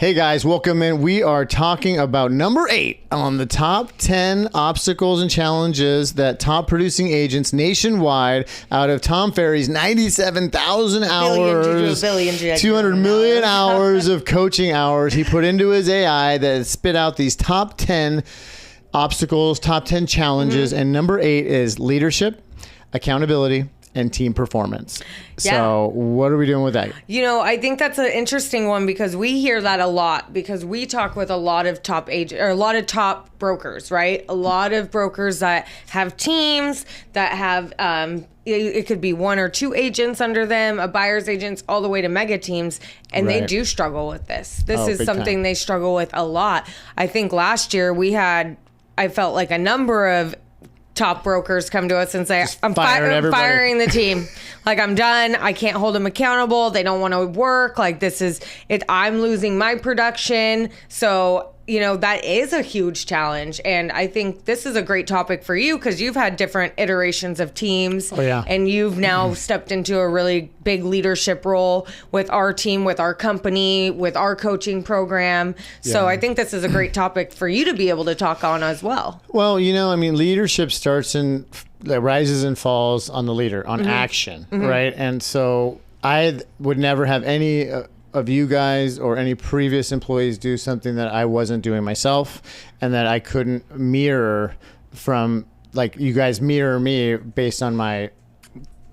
Hey guys, welcome in. We are talking about number 8 on the top 10 obstacles and challenges that top producing agents nationwide, out of Tom Ferry's 97,000 hours, 200 million hours of coaching hours he put into his AI that spit out these top 10 obstacles, top 10 challenges. And number 8 is leadership, accountability, and team performance. Yeah. So what are we doing with that? You know, I think that's an interesting one because we hear that a lot because we talk with a lot of top brokers, right? A lot of brokers that have teams that have, it could be 1 or 2 agents under them, a buyer's agents, all the way to mega teams. And they do struggle with this. This is something they struggle with a lot. I think last year I felt like a number of top brokers come to us and say, I'm firing the team. Like, I'm done. I can't hold them accountable. They don't want to work. Like, this is it. I'm losing my production. So, you know, that is a huge challenge. And I think this is a great topic for you because you've had different iterations of teams. Oh, yeah. And you've now stepped into a really big leadership role with our team, with our company, with our coaching program. So I think this is a great topic for you to be able to talk on as well. Well, you know, I mean, leadership starts in rises and falls on the leader, on action, right? And so I would never have any of you guys or any previous employees do something that I wasn't doing myself and that I couldn't mirror from, like, you guys mirror me based on my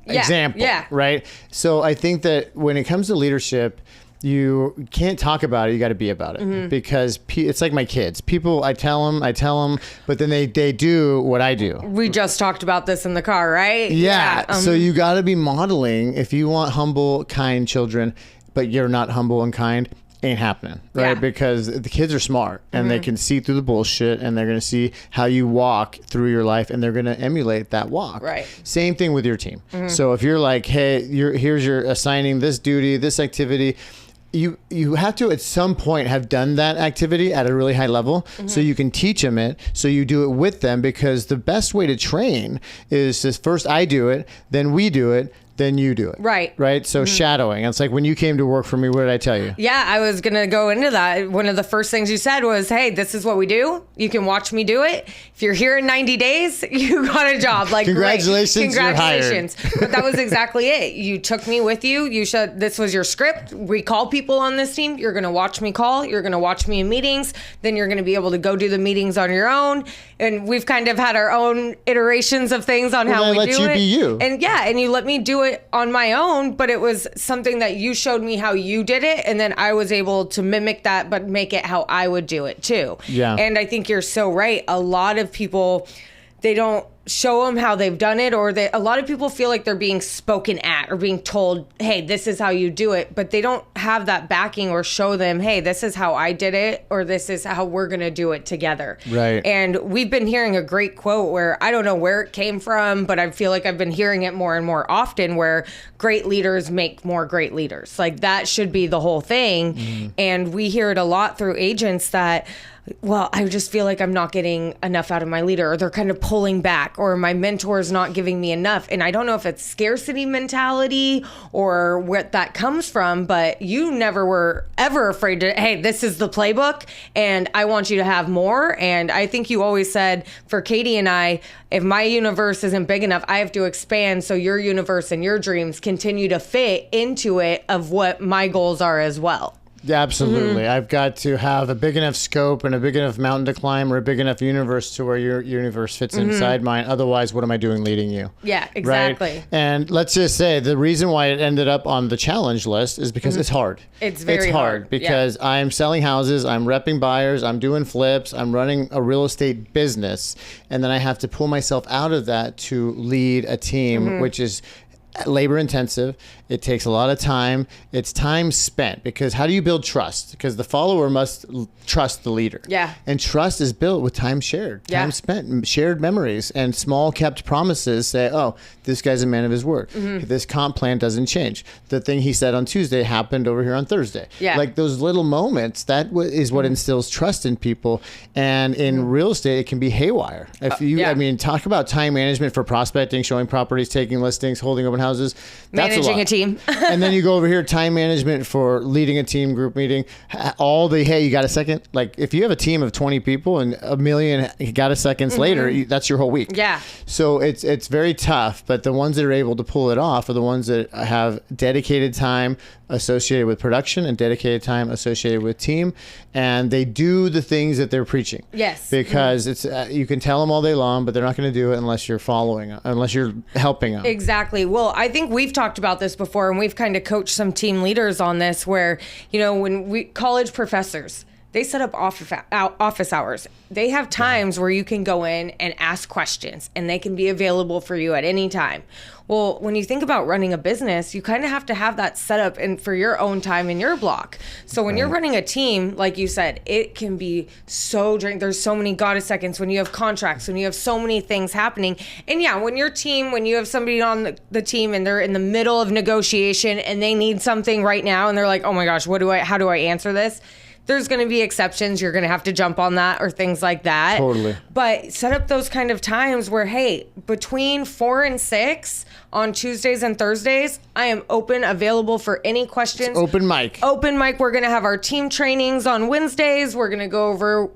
example, right? So I think that when it comes to leadership, you can't talk about it. You got to be about it because it's like my kids. People, I tell them, but then they do what I do. We just talked about this in the car, right? Yeah. So you got to be modeling if you want humble, kind children, but you're not humble and kind. Ain't happening, right? Yeah. Because the kids are smart and they can see through the bullshit and they're going to see how you walk through your life and they're going to emulate that walk. Right. Same thing with your team. So if you're like, hey, here's your assigning this duty, this activity, you have to at some point have done that activity at a really high level so you can teach them it, so you do it with them, because the best way to train is to first I do it, then we do it, then you do it. Right. So shadowing. It's like when you came to work for me, what did I tell you? Yeah, I was going to go into that. One of the first things you said was, hey, this is what we do. You can watch me do it. If you're here in 90 days, you got a job. Like, congratulations, great. Congratulations. You're hired. But that was exactly it. You took me with you. This was your script. We call people on this team. You're going to watch me call. You're going to watch me in meetings. Then you're going to be able to go do the meetings on your own. And we've kind of had our own iterations of things on how we do it. Let you be you. And you let me do it on my own, but it was something that you showed me how you did it, and then I was able to mimic that but make it how I would do it too. Yeah. And I think you're so right. A lot of people, they don't show them how they've done it, or a lot of people feel like they're being spoken at or being told, hey, this is how you do it, but they don't have that backing or show them, hey, this is how I did it, or this is how we're going to do it together. Right. And we've been hearing a great quote where I don't know where it came from, but I feel like I've been hearing it more and more often, where great leaders make more great leaders. Like, that should be the whole thing. And we hear it a lot through agents that, well, I just feel like I'm not getting enough out of my leader, or they're kind of pulling back, or my mentor is not giving me enough. And I don't know if it's scarcity mentality or what that comes from, but you never were ever afraid to, hey, this is the playbook and I want you to have more. And I think you always said, for Katie and I, if my universe isn't big enough, I have to expand so your universe and your dreams continue to fit into it of what my goals are as well. Yeah, absolutely. I've got to have a big enough scope and a big enough mountain to climb, or a big enough universe to where your universe fits inside mine. Otherwise, what am I doing leading you? Yeah, exactly. Right? And let's just say the reason why it ended up on the challenge list is because it's hard. It's very hard because I'm selling houses, I'm repping buyers, I'm doing flips, I'm running a real estate business. And then I have to pull myself out of that to lead a team, which is labor intensive. It takes a lot of time. It's time spent, because how do you build trust? Because the follower must trust the leader. Yeah. And trust is built with time shared, time spent, shared memories, and small kept promises say, oh, this guy's a man of his word. This comp plan doesn't change. The thing he said on Tuesday happened over here on Thursday. Yeah. Like those little moments, that is what instills trust in people. And in real estate, it can be haywire. If you, I mean, talk about time management for prospecting, showing properties, taking listings, holding open houses. That's managing a a team. team. And then you go over here, time management for leading a team, group meeting, hey, you got a second? Like if you have a team of 20 people and a million got a seconds later, that's your whole week. Yeah. So it's very tough, but the ones that are able to pull it off are the ones that have dedicated time associated with production and dedicated time associated with team, and they do the things that they're preaching. Yes. Because it's you can tell them all day long, but they're not going to do it unless you're following, unless you're helping them. Exactly. Well, I think we've talked about this before, and we've kind of coached some team leaders on this where, when college professors, they set up office hours. They have times where you can go in and ask questions, and they can be available for you at any time. Well, when you think about running a business, you kind of have to have that set up and for your own time in your block. So when you're running a team, like you said, it can be so draining. There's so many goddess seconds when you have contracts, when you have so many things happening. And yeah, when you have somebody on the team and they're in the middle of negotiation and they need something right now and they're like, oh my gosh, how do I answer this? There's going to be exceptions. You're going to have to jump on that or things like that. Totally. But set up those kind of times where, hey, between 4 and 6 on Tuesdays and Thursdays, I am open, available for any questions. It's open mic. Open mic. We're going to have our team trainings on Wednesdays. We're going to go over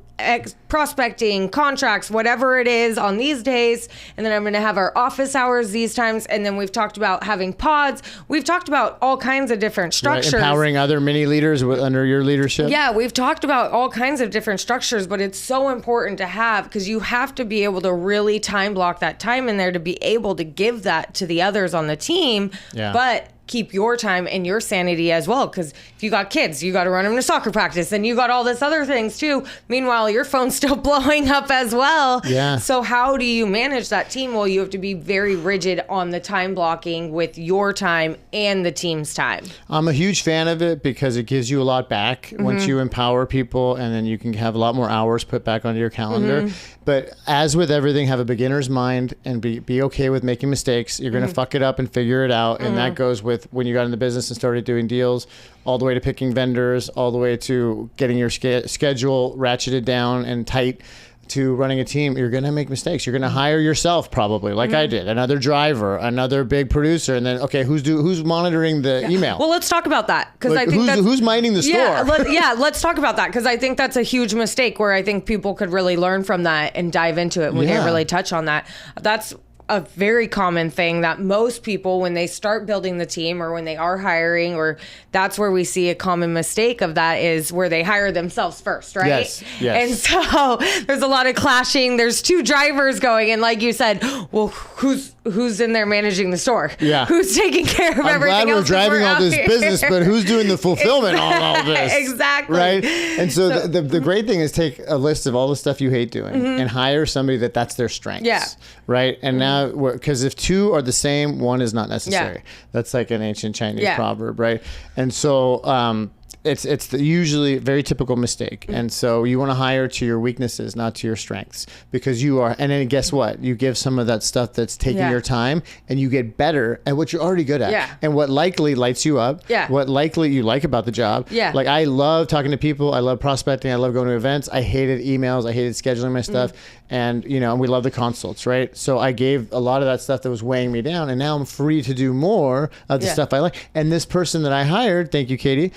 prospecting, contracts, whatever it is on these days. And then I'm going to have our office hours these times. And then we've talked about having pods. We've talked about all kinds of different structures. Right, empowering other mini leaders under your leadership. Yeah, we've talked about all kinds of different structures, but it's so important to have because you have to be able to really time block that time in there to be able to give that to the others on the team. Yeah. But keep your time and your sanity as well. Because if you got kids, you got to run them to soccer practice and you got all this other things too. Meanwhile, your phone's still blowing up as well. Yeah. So how do you manage that team? Well, you have to be very rigid on the time blocking with your time and the team's time. I'm a huge fan of it because it gives you a lot back once you empower people, and then you can have a lot more hours put back onto your calendar. But as with everything, have a beginner's mind and be okay with making mistakes. You're going to fuck it up and figure it out. And that goes with when you got into business and started doing deals, all the way to picking vendors, all the way to getting your schedule ratcheted down and tight, to running a team. You're going to make mistakes. You're going to hire yourself probably, like I did, another driver, another big producer, and then okay, who's monitoring the email? Well, let's talk about that because I think who's minding the store. Let's talk about that because I think that's a huge mistake where I think people could really learn from that and dive into it. We didn't really touch on that. That's a very common thing that most people, when they start building the team or when they are hiring, or that's where we see a common mistake of that is where they hire themselves first, right? Yes. And so there's a lot of clashing. There's two drivers going, and like you said, well, who's in there managing the store? Yeah. Who's taking care of everything glad else? we're driving all this here? business, but who's doing the fulfillment on all this? Exactly. Right? And so the great thing is take a list of all the stuff you hate doing and hire somebody that's their strengths. Yeah. Right? And now, because if two are the same, one is not necessary. Yeah. That's like an ancient Chinese proverb, right? And so it's usually a very typical mistake. And so you want to hire to your weaknesses, not to your strengths, because you are, and then guess what? You give some of that stuff that's taking your time and you get better at what you're already good at. Yeah. And what likely lights you up. Yeah. What likely you like about the job. Yeah. Like I love talking to people. I love prospecting. I love going to events. I hated emails. I hated scheduling my stuff. And, and we love the consults, right? So I gave a lot of that stuff that was weighing me down, and now I'm free to do more of the stuff I like. And this person that I hired, thank you, Katie,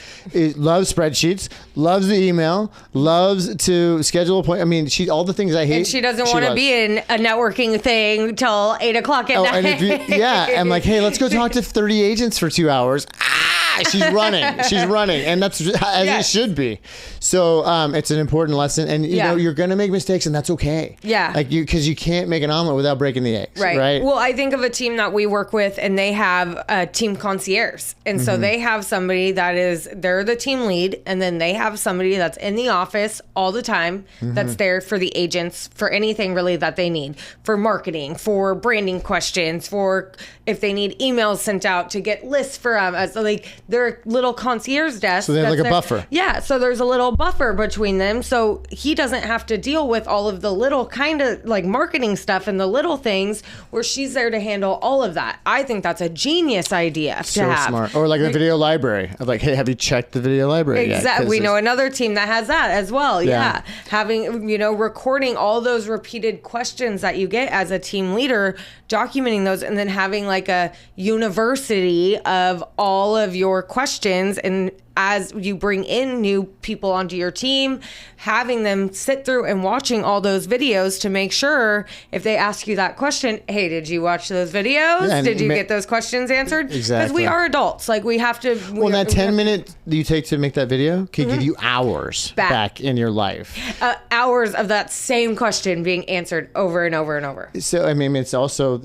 loves spreadsheets, loves the email, loves to schedule appointments. I mean, all the things I hate. And she doesn't want to be in a networking thing till 8 o'clock at night. And I'm like, hey, let's go talk to 30 agents for 2 hours. She's running. And that's as it should be. So it's an important lesson. And, you know, you're going to make mistakes, and that's okay. Yeah. Like because you can't make an omelet without breaking the eggs. Right. Well, I think of a team that we work with, and they have a team concierge. And so they have somebody they're the team lead, and then they have somebody that's in the office all the time that's there for the agents, for anything really that they need, for marketing, for branding questions, for if they need emails sent out to get lists for them. So like their little concierge desk. So they have like a buffer. Yeah. So there's a little buffer between them. So he doesn't have to deal with all of the little kind of like marketing stuff and the little things where she's there to handle all of that. I think that's a genius idea to have. So smart. Or like a video library of like, hey, have you checked the video Media Library. Exactly. We know another team that has that as well. Yeah. Having, recording all those repeated questions that you get as a team leader, documenting those, and then having like a university of all of your questions. And as you bring in new people onto your team, having them sit through and watching all those videos to make sure if they ask you that question, hey, did you watch those videos? Yeah, did you get those questions answered? Exactly. Because we are adults. Like we have to. Well, that 10 minutes you take to make that video can give you hours Back. back in your life. Hours of that same question being answered over and over and over. So, I mean, it's also,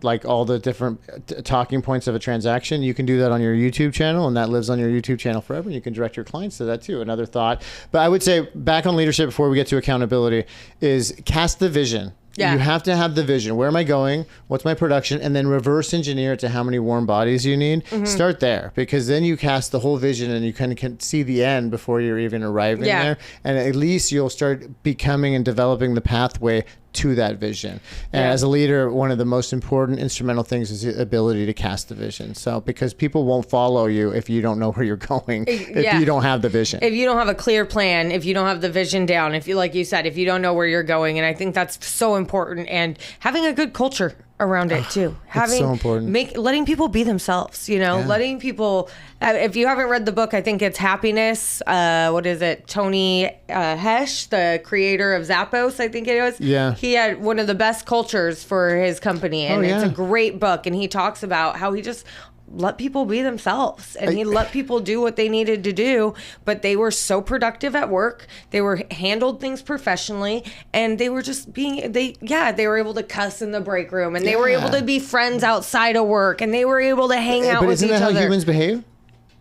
like all the different talking points of a transaction. You can do that on your YouTube channel, and that lives on your YouTube channel forever. And you can direct your clients to that too. Another thought. But I would say back on leadership before we get to accountability is cast the vision. Yeah. You have to have the vision. Where am I going? What's my production? And then reverse engineer it to how many warm bodies you need. Start there, because then you cast the whole vision and you kind of can see the end before you're even arriving there. And at least you'll start becoming and developing the pathway to that vision. And as a leader, one of the most important instrumental things is the ability to cast the vision. So because people won't follow you if you don't know where you're going, if you don't have the vision. If you don't have a clear plan, if you don't have the vision down, if you, like you said, if you don't know where you're going. And I think that's so important, and having a good culture around it too. It's so important. Letting people be themselves, letting people, if you haven't read the book, I think it's Happiness. What is it? Tony Hesh, the creator of Zappos, I think it was. Yeah. He had one of the best cultures for his company, and it's a great book. And he talks about how he just let people be themselves, and he let people do what they needed to do, but they were so productive at work. They were handled things professionally, and they were just they were able to cuss in the break room, and they were able to be friends outside of work, and they were able to hang out with each other. But isn't that how humans behave?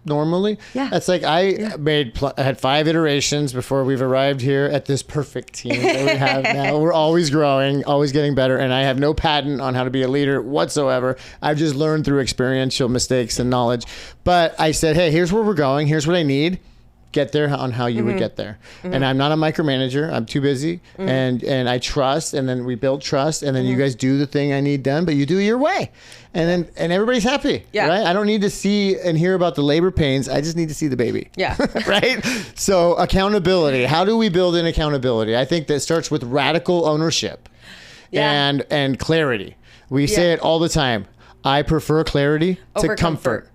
Normally, Yeah. That's like I had 5 iterations before we've arrived here at this perfect team that we have now. We're always growing, always getting better, and I have no patent on how to be a leader whatsoever. I've just learned through experiential mistakes and knowledge. But I said, hey, here's where we're going. Here's what I need. Get there on how you would get there. And I'm not a micromanager. I'm too busy, and I trust, and then we build trust, and then you guys do the thing I need done, but you do it your way, and everybody's happy. Right? I don't need to see and hear about the labor pains. I just need to see the baby. Right. So accountability. How do we build in accountability? I think that starts with radical ownership and clarity. We say it all the time. I prefer clarity to comfort.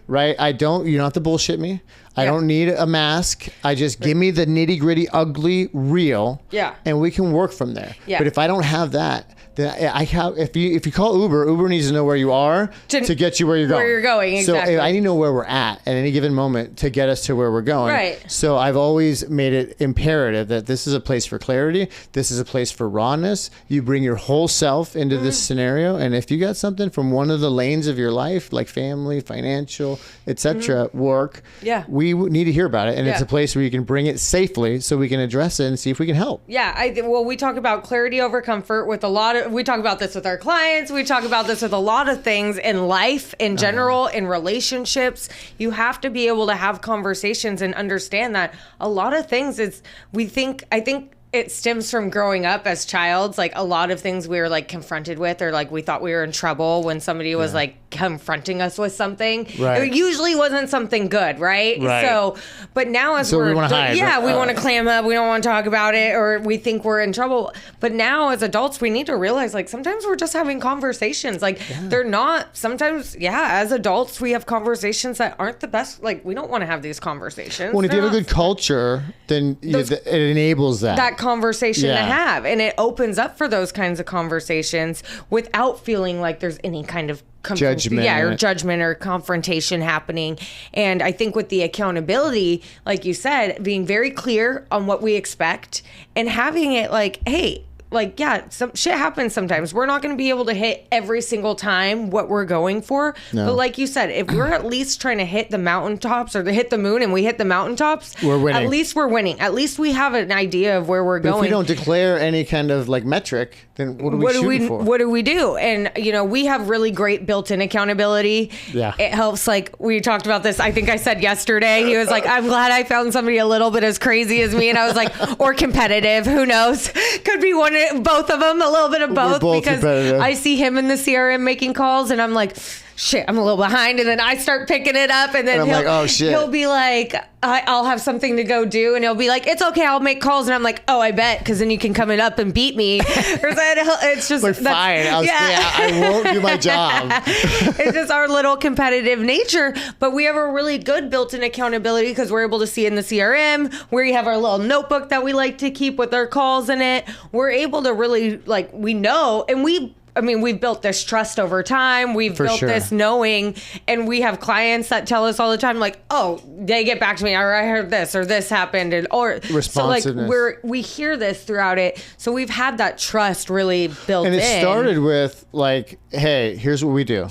Right? You don't have to bullshit me. I don't need a mask. I just give me the nitty gritty, ugly, real. And we can work from there. But if I don't have that, then I have. If you call Uber needs to know where you are to get you where you're going. Where you're going, exactly. So I need to know where we're at any given moment to get us to where we're going. Right. So I've always made it imperative that this is a place for clarity. This is a place for rawness. You bring your whole self into this scenario, and if you got something from one of the lanes of your life, like family, financial, etc., work, we need to hear about it, and it's a place where you can bring it safely, so we can address it and see if we can help. We talk about clarity over comfort with we talk about this with our clients. We talk about this with a lot of things in life in general, in relationships. You have to be able to have conversations and understand that a lot of things I think it stems from growing up as childs. Like a lot of things we were like confronted with, or like we thought we were in trouble when somebody was like confronting us with something. It usually wasn't something good, right? So, but now as we want to hide. We want to clam up. We don't want to talk about it, or we think we're in trouble. But now as adults, we need to realize like sometimes we're just having conversations. Like they're not. Sometimes, as adults, we have conversations that aren't the best. Like we don't want to have these conversations. Well, if you have a good culture, then it enables that conversation to have, and it opens up for those kinds of conversations without feeling like there's any kind of judgment or confrontation happening. And I think with the accountability, like you said, being very clear on what we expect and having it like, hey, like, some shit happens sometimes. We're not going to be able to hit every single time what we're going for. No. But like you said, if we're at least trying to hit the mountaintops or to hit the moon and we hit the mountaintops, we're winning. At least we're winning. At least we have an idea of where we're going. If we don't declare any kind of like metric, then what are we shooting for? What do we do? And, we have really great built-in accountability. Yeah. It helps. Like we talked about this. I think I said yesterday, he was like, I'm glad I found somebody a little bit as crazy as me. And I was like, or competitive. Who knows? Could be both of them, a little bit of both, because competitive. I see him in the CRM making calls and I'm like, shit, I'm a little behind. And then I start picking it up. And then And I'm like, oh, shit. he'll be like, I'll have something to go do. And he'll be like, it's okay, I'll make calls. And I'm like, oh, I bet. Because then you can come up and beat me. Or it's just. We're fine. I won't do my job. It's just our little competitive nature. But we have a really good built-in accountability because we're able to see in the CRM where you have our little notebook that we like to keep with our calls in it. We're able to really, like, we know, and we've built this trust over time. We've built this knowing, and we have clients that tell us all the time, like, oh, they get back to me, or I heard this, or this happened, responsiveness. So like we hear this throughout it. So we've had that trust really built in. And it started with like, hey, here's what we do.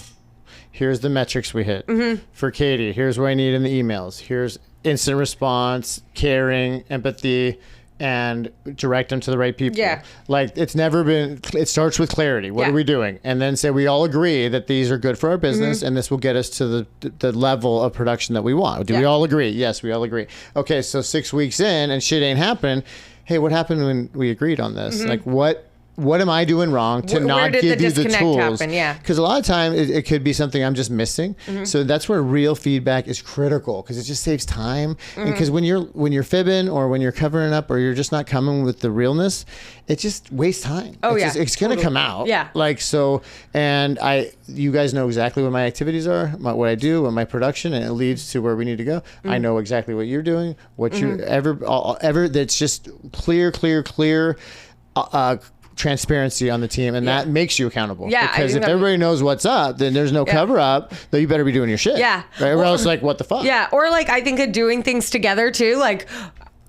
Here's the metrics we hit. For Katie, here's what I need in the emails. Here's instant response, caring, empathy, and direct them to the right people. Yeah. Like it starts with clarity. What are we doing? And then say we all agree that these are good for our business and this will get us to the level of production that we want. Do we all agree? Yes, we all agree. Okay, so 6 weeks in and shit ain't happening. Hey, what happened when we agreed on this? Like what am I doing wrong to not give you the tools? Happen? Yeah. Because a lot of time it could be something I'm just missing. So that's where real feedback is critical because it just saves time. Because when you're fibbing or when you're covering up or you're just not coming with the realness, it just wastes time. It's going to come out. Yeah. Like so, and you guys know exactly what my activities are, what I do, what my production, and it leads to where we need to go. I know exactly what you're doing, what you ever. That's just clear. Transparency on the team, and that makes you accountable. Yeah, because if everybody knows what's up, then there's no cover up. Then you better be doing your shit. Yeah, right? Or else, like, what the fuck? Yeah, or like I think of doing things together too. Like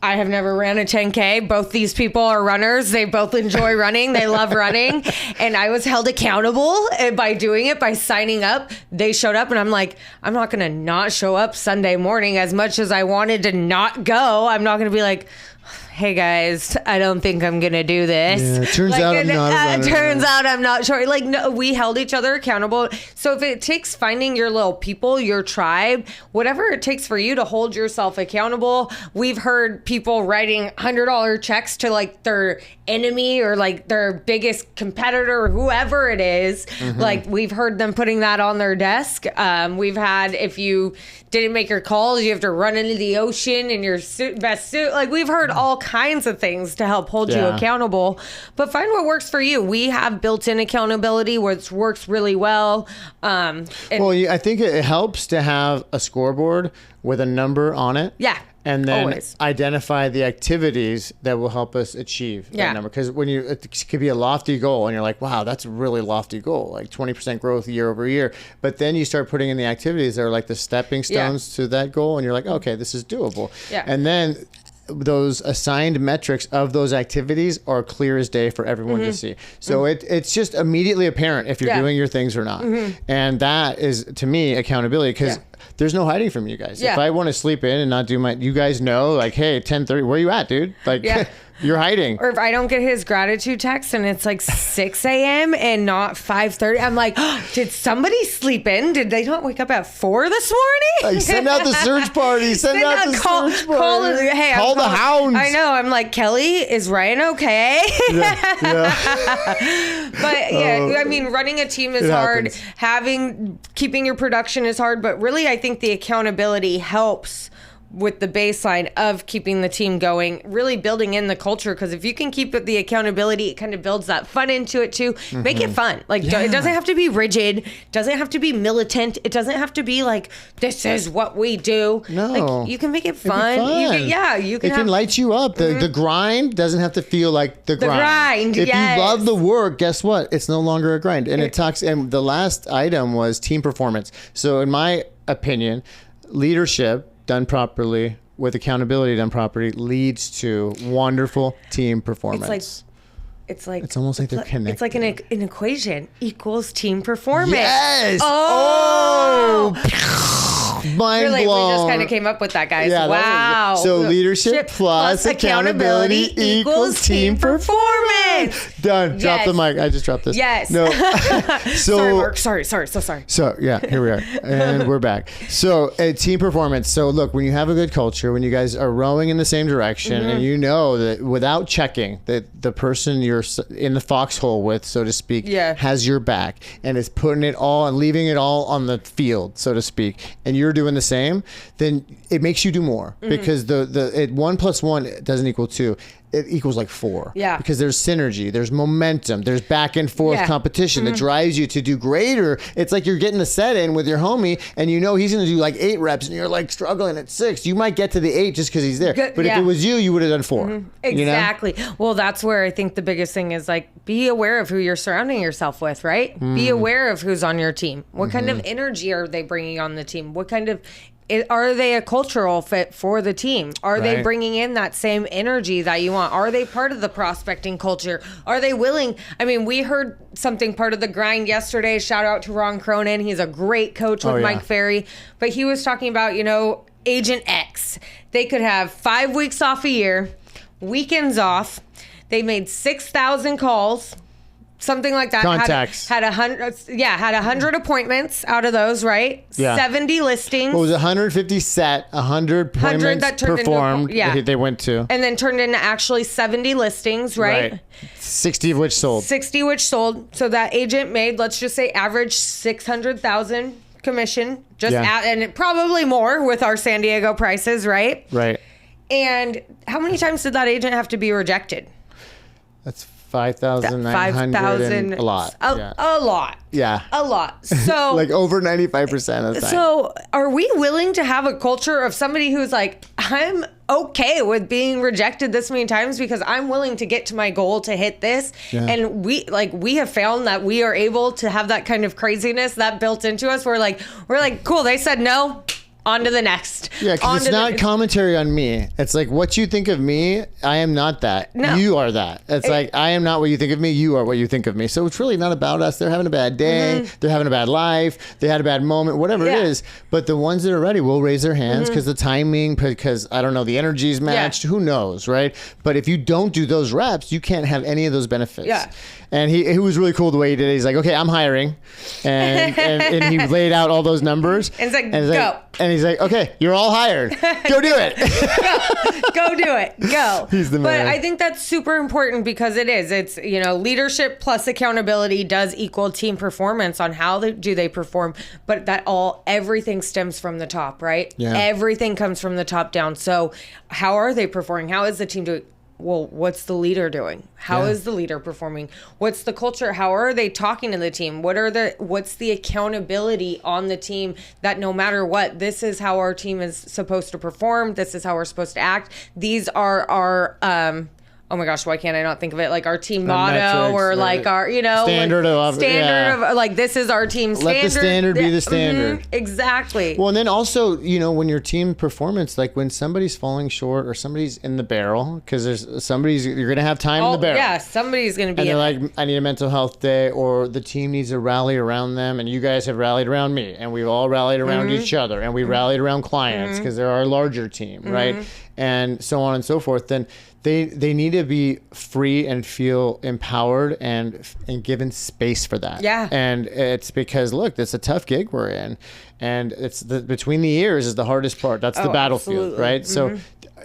I have never ran a 10K. Both these people are runners. They both enjoy running. They love running, and I was held accountable by doing it by signing up. They showed up, and I'm like, I'm not gonna not show up Sunday morning as much as I wanted to not go. I'm not gonna be like, hey guys, I don't think I'm gonna do this. Yeah, turns out I'm not a runner. Turns out I'm not sure. Like, no, we held each other accountable. So if it takes finding your little people, your tribe, whatever it takes for you to hold yourself accountable. We've heard people writing $100 checks to like their enemy or like their biggest competitor or whoever it is. Like we've heard them putting that on their desk. We've had, if you didn't make your calls, you have to run into the ocean in your best suit. Like we've heard all kinds of things to help hold you accountable, but find what works for you. We have built-in accountability which works really well. I think it helps to have a scoreboard with a number on it. Yeah. And then identify the activities that will help us achieve that number. Because it could be a lofty goal and you're like, wow, that's a really lofty goal, like 20% growth year over year. But then you start putting in the activities that are like the stepping stones to that goal. And you're like, okay, this is doable. Yeah. And then those assigned metrics of those activities are clear as day for everyone to see. So it's just immediately apparent if you're doing your things or not. And that is, to me, accountability because there's no hiding from you guys. If I want to sleep in and not do you guys know, like, hey, 10:30, where you at, dude? Like, you're hiding. Or if I don't get his gratitude text and it's like 6 a.m. and not 5:30, I'm like, oh, did somebody sleep in? Did they not wake up at 4 this morning? Like, send out the search party. Send out the search party. Call the hounds. I know. I'm like, Kelly, is Ryan okay? But I mean, running a team is hard. Keeping your production is hard. But really, I think the accountability helps with the baseline of keeping the team going, really building in the culture. Because if you can keep the accountability, it kind of builds that fun into it too. Make it fun. Like, it doesn't have to be rigid. It doesn't have to be militant. It doesn't have to be like, this is what we do. No. Like, you can make it fun. You can light you up. The grind doesn't have to feel like the grind. If you love the work, guess what? It's no longer a grind. And and the last item was team performance. So in my opinion, leadership done properly with accountability done properly leads to wonderful team performance. It's almost like they're connected. It's like an equation equals team performance. Yes. Oh. Mind blown. We just kind of came up with that, guys. Yeah, wow. So leadership plus accountability equals team performance. Done. Drop Yes. the mic. I just dropped this. Yes. No. So, Sorry, Mark. Sorry. So sorry. So yeah, here we are, and we're back. So team performance. So look, when you have a good culture, when you guys are rowing in the same direction, and you know that without checking that the person you're in the foxhole with, so to speak, Yeah. has your back and is putting it all and leaving it all on the field, so to speak, and you're doing the same, then it makes you do more because the 1 + 1 doesn't equal 2. It equals like 4. Yeah. Because there's synergy, there's momentum, there's back and forth Yeah. competition that drives you to do greater. It's like you're getting a set in with your homie and you know he's going to do like 8 reps and you're like struggling at 6. You might get to the 8 just because he's there. Good, But if yeah. it was you, you would have done 4. You know? Exactly. Well, that's where I think the biggest thing is like be aware of who you're surrounding yourself with, right? Be aware of who's on your team. What kind of energy are they bringing on the team? What kind of are they a cultural fit for the team? Are they Right. bringing in that same energy that you want? Are they part of the prospecting culture? Are they willing? I mean, we heard something part of the grind yesterday. Shout out to Ron Cronin. He's a great coach with Oh, yeah. Mike Ferry. But he was talking about, Agent X. They could have 5 weeks off a year, weekends off. They made 6,000 calls. Something like that. Contacts. Had 100 appointments out of those, right? Yeah. 70 listings. What was it, 150 set, 100 appointments that turned into performed yeah. they went to. And then turned into actually 70 listings, right? 60 of which sold. 60 which sold. So that agent made, let's just say, average 600,000 commission. And it probably more with our San Diego prices, right? Right. And how many times did that agent have to be rejected? That's 5,900 and a lot. A lot. Yeah. A lot. So Like over 95% of the time. So are we willing to have a culture of somebody who's like, I'm okay with being rejected this many times because I'm willing to get to my goal to hit this. Yeah. And we have found that we are able to have that kind of craziness that built into us. We're like, cool, they said no. On to the next. Yeah, because it's not commentary on me. It's like what you think of me, I am not that. No. You are that. It's like I am not what you think of me, you are what you think of me. So it's really not about us. They're having a bad day, they're having a bad life, they had a bad moment, whatever it Yeah. is. But the ones that are ready will raise their hands because the timing, because I don't know, the energy's matched, who knows, right? But if you don't do those reps, you can't have any of those benefits. Yeah. And he was really cool the way he did it. He's like, okay, I'm hiring. And he laid out all those numbers. And it's like, he's go. And he's like, okay, you're all hired. Go do it. Go do it. Go. He's the man. But I think that's super important because it is. It's, leadership plus accountability does equal team performance on how do they perform. But everything stems from the top, right? Yeah. Everything comes from the top down. So how are they performing? How is the team doing? Well, what's the leader doing? How is the leader performing? What's the culture? How are they talking to the team? What's the accountability on the team that no matter what, this is how our team is supposed to perform. This is how we're supposed to act. These are our, oh my gosh, why can't I not think of it? Like our team motto metrics, or right. like our, Standard of like this is our team standard. Let the standard be the standard. Exactly. Well, and then also, when your team performance, like when somebody's falling short or somebody's in the barrel, because you're going to have time in the barrel. Yeah, somebody's going to be And they're in like, I need a mental health day, or the team needs to rally around them, and you guys have rallied around me, and we've all rallied around each other, and we rallied around clients because they're our larger team, right? And so on and so forth. Then they need to be free and feel empowered and given space for that. Yeah. And it's because look, it's a tough gig we're in, and it's between the ears is the hardest part. That's the battlefield, absolutely. right? So.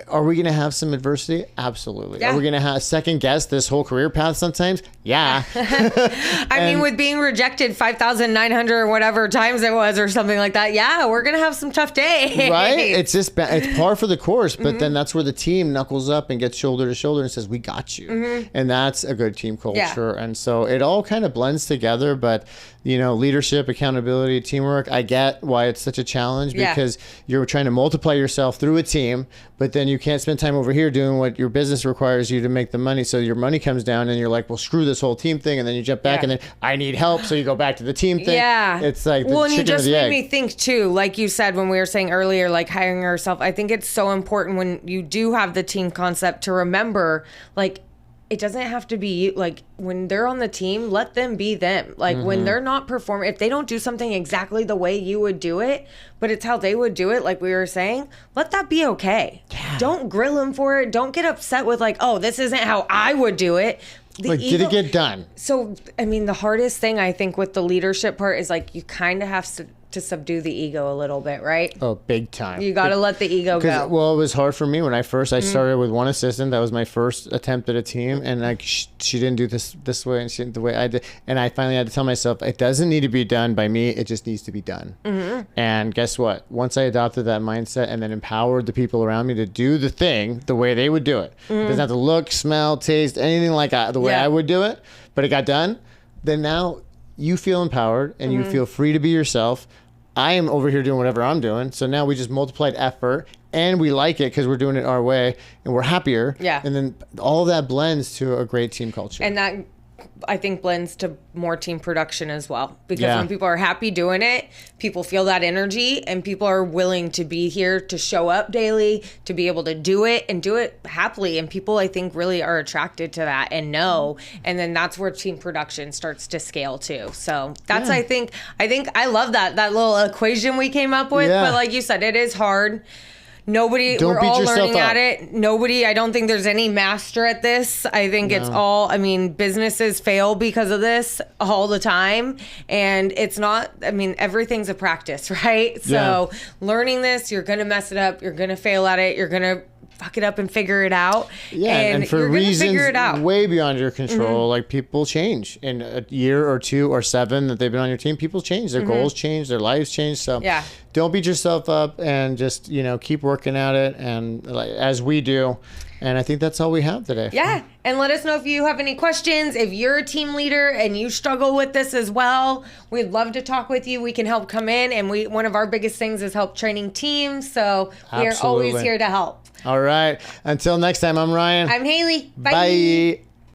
Are we going to have some adversity? Absolutely. Yeah. Are we going to have second guess this whole career path sometimes? Yeah. I mean, with being rejected 5,900 or whatever times it was or something like that, yeah, we're going to have some tough days. Right? It's just it's par for the course, but then that's where the team knuckles up and gets shoulder to shoulder and says, we got you. And that's a good team culture. Yeah. And so it all kind of blends together, but leadership, accountability, teamwork, I get why it's such a challenge because you're trying to multiply yourself through a team, but then you can't spend time over here doing what your business requires you to make the money. So your money comes down and you're like, well, screw this whole team thing. And then you jump back and then I need help. So you go back to the team thing. Yeah. It's like the well, and you chicken or just the made egg. me think too, like you said, when we were saying earlier, like hiring yourself, I think it's so important when you do have the team concept to remember, like, it doesn't have to be like when they're on the team, let them be them. Like when they're not performing, if they don't do something exactly the way you would do it, but it's how they would do it, like we were saying, let that be okay. Yeah. Don't grill them for it. Don't get upset with like, oh, this isn't how I would do it. Like, did it get done? So, I mean, the hardest thing I think with the leadership part is like you kind of have to subdue the ego a little bit, right? Oh, big time. You got to let the ego go. Well, it was hard for me when I started with one assistant. That was my first attempt at a team, and like she didn't do this way, and she didn't the way I did. And I finally had to tell myself it doesn't need to be done by me. It just needs to be done. And guess what? Once I adopted that mindset and then empowered the people around me to do the thing the way they would do it, it doesn't have to look, smell, taste, anything like the way I would do it, but it got done. Then now you feel empowered and you feel free to be yourself. I am over here doing whatever I'm doing. So now we just multiplied effort and we like it because we're doing it our way and we're happier. Yeah. And then all of that blends to a great team culture. And that, I think, blends to more team production as well. Because when people are happy doing it, people feel that energy and people are willing to be here to show up daily, to be able to do it and do it happily. And people, I think, really are attracted to that and know. And then that's where team production starts to scale too. So that's, I think I love that little equation we came up with. But like you said, it is hard. We're all learning at it. I don't think there's any master at this. I think it's all, businesses fail because of this all the time. And it's not, everything's a practice, right? So learning this, you're going to mess it up. You're going to fail at it. You're going to fuck it up and figure it out. Yeah, and for reasons way beyond your control, like people change in a year or 2 or 7 that they've been on your team. People change, their goals change, their lives change. So don't beat yourself up and just keep working at it, and as we do. And I think that's all we have today. Yeah. And let us know if you have any questions. If you're a team leader and you struggle with this as well, we'd love to talk with you. We can help come in. And one of our biggest things is help training teams. So we are always here to help. All right. Until next time, I'm Ryan. I'm Haley. Bye. Bye.